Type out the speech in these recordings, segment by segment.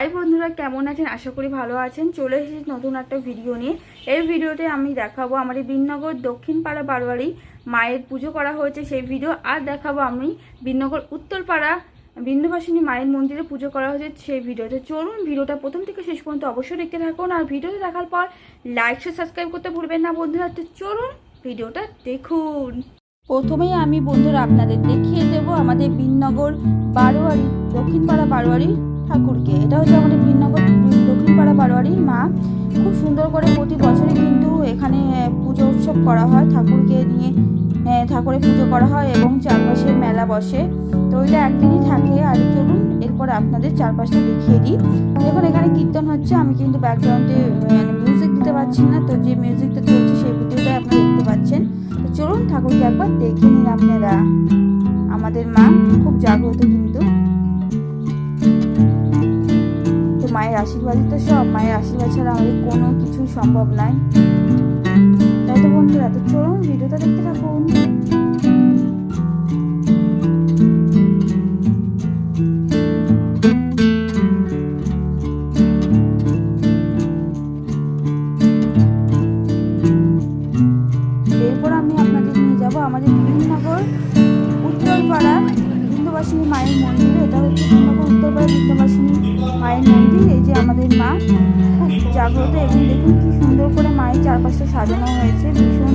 High বন্ধুরা, কেমন আছেন? আশা করি ভালো আছেন। চলে এসেছি নতুন একটা ভিডিও নিয়ে। এই ভিডিওতে আমি দেখাবো আমাদের বিননগর দক্ষিণপাড়া বারোয়ারি মায়ের পুজো করা হয়েছে সেই ভিডিও, আর দেখাবো আমি বিননগর উত্তরপাড়া বিন্দুবাসিনী মায়ের মন্দিরে পুজো করা হয়েছে সেই ভিডিওতে। চলুন ভিডিওটা প্রথম থেকে শেষ পর্যন্ত অবশ্যই দেখতে থাকুন, আর ভিডিওটা দেখার পর লাইক শেয়ার সাবস্ক্রাইব করতে ভুলবেন না বন্ধুরা। তো চলুন ভিডিওটা দেখুন। প্রথমেই আমি বন্ধুরা আপনাদের দেখিয়ে দেব আমাদের বিননগর বারোয়ারি দক্ষিণপাড়া বারোয়ারি ঠাকুরকে। এটা হচ্ছে আমাদের বিননগর দক্ষিণপাড়া বারোয়ারির মা। খুব সুন্দর করে প্রতি বছরই কিন্তু এখানে পুজো উৎসব করা হয়, ঠাকুরকে নিয়ে ঠাকুরের পুজো করা হয় এবং চারপাশে মেলা বসে। তো ওইটা একদিনই থাকে। আর চলুন এরপর আপনাদের চারপাশটা দেখিয়ে দিই। দেখুন এখানে কীর্তন হচ্ছে, আমি কিন্তু ব্যাকগ্রাউন্ডে মিউজিক দিতে পারছি না, তো যে মিউজিকটা চলছে সেই ভিডিওটাই আপনারা দেখতে পাচ্ছেন। তো চলুন ঠাকুরকে একবার দেখে নিন আপনারা। আমাদের মা খুব জাগ্রত কিন্তু। মায়ের আশীর্বাদই তো সব, মায়ের আশীর্বাদ ছাড়া আমাদের কোনো কিছুই সম্ভব নয়, তাই তো বন্ধুরা। তো চলুন ভিডিওটা দেখতে থাকুন। এরপর আমি আপনাদের নিয়ে যাব আমাদের বিননগর উত্তরপাড়ার বিন্দুবাসিনী মায়ের মন্দিরে। এটা হচ্ছে বিননগর উত্তরপাড়া বিন্দুবাসিনী মায়ের মন্দির। এই যে আমাদের মা খুব জাগ্রত, এবং দেখুন কি সুন্দর করে মায়ের চারপাশটা সাজানো হয়েছে। ভীষণ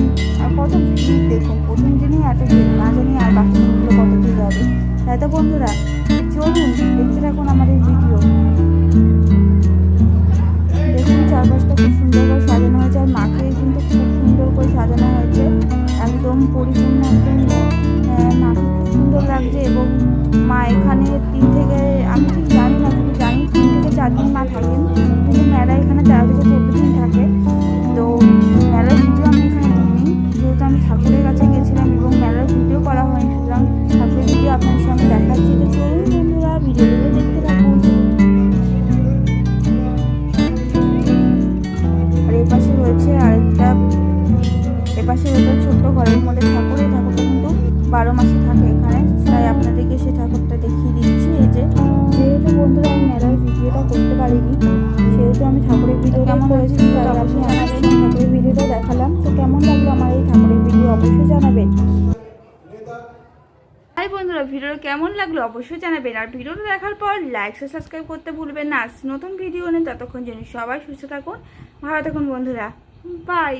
কত ভিড় দেখুন, প্রথম দিনই এত ভিড়, না জানি আর বাকি দিনগুলো কত ভিড় হবে। তাই তো বন্ধুরা চলুন দেখতে থাকুন আমাদের ভিডিও। দেখুন চারপাশটা খুব সুন্দর করে সাজানো হয়েছে, আর মাকে কিন্তু খুব সুন্দর করে সাজানো হয়েছে, একদম পরিপূর্ণ, একদম মাকে খুব সুন্দর লাগছে। এবং মা এখানে 3 থেকে, আমি ঠিক জানি না কিন্তু জানি 3 থেকে 4 দিন মা থাকেন, কিন্তু মেলা এখানে 13 থেকে 14 দিন থাকে। তো মেলার ভিডিও আমি এখানে দিইনি, যেহেতু আমি ঠাকুরের কাছে গেছিলাম এবং মেলার ভিডিও করা হয়নি, সুতরাং ঠাকুরের ভিডিও আপনার সামনে দেখাচ্ছি। তো চলুন বন্ধুরা ভিডিওগুলো দেখতে থাকুন। আর এপাশে রয়েছে আরেকটা, এপাশে রয়েছে ছোট্ট ঘরের মধ্যে ঠাকুর। এই ঠাকুরটা কিন্তু 12 মাসে থাকে এখানে, তাই আপনাদেরকে সেই ঠাকুরটা দেখিয়ে দিচ্ছি। এই যে যেহেতু বন্ধুরা আমি মেলার ভিডিওটা করতে পারিনি, সেহেতু আমি ঠাকুরের ভিডিও কেমন হয়েছে অবশ্যই জানাবেন। ঠাকুরের ভিডিওটা দেখালাম, তো কেমন লাগলো আমার এই ঠাকুরের ভিডিও অবশ্যই জানাবেন। হাই বন্ধুরা, ভিডিওটা কেমন লাগলো অবশ্যই জানাবেন, আর ভিডিওটা দেখার পর লাইক শেয়ার সাবস্ক্রাইব করতে ভুলবেন না। নতুন ভিডিও নেই, ততক্ষণ যেন সবাই সুস্থ থাকুন, ভালো থাকুন বন্ধুরা। বাই।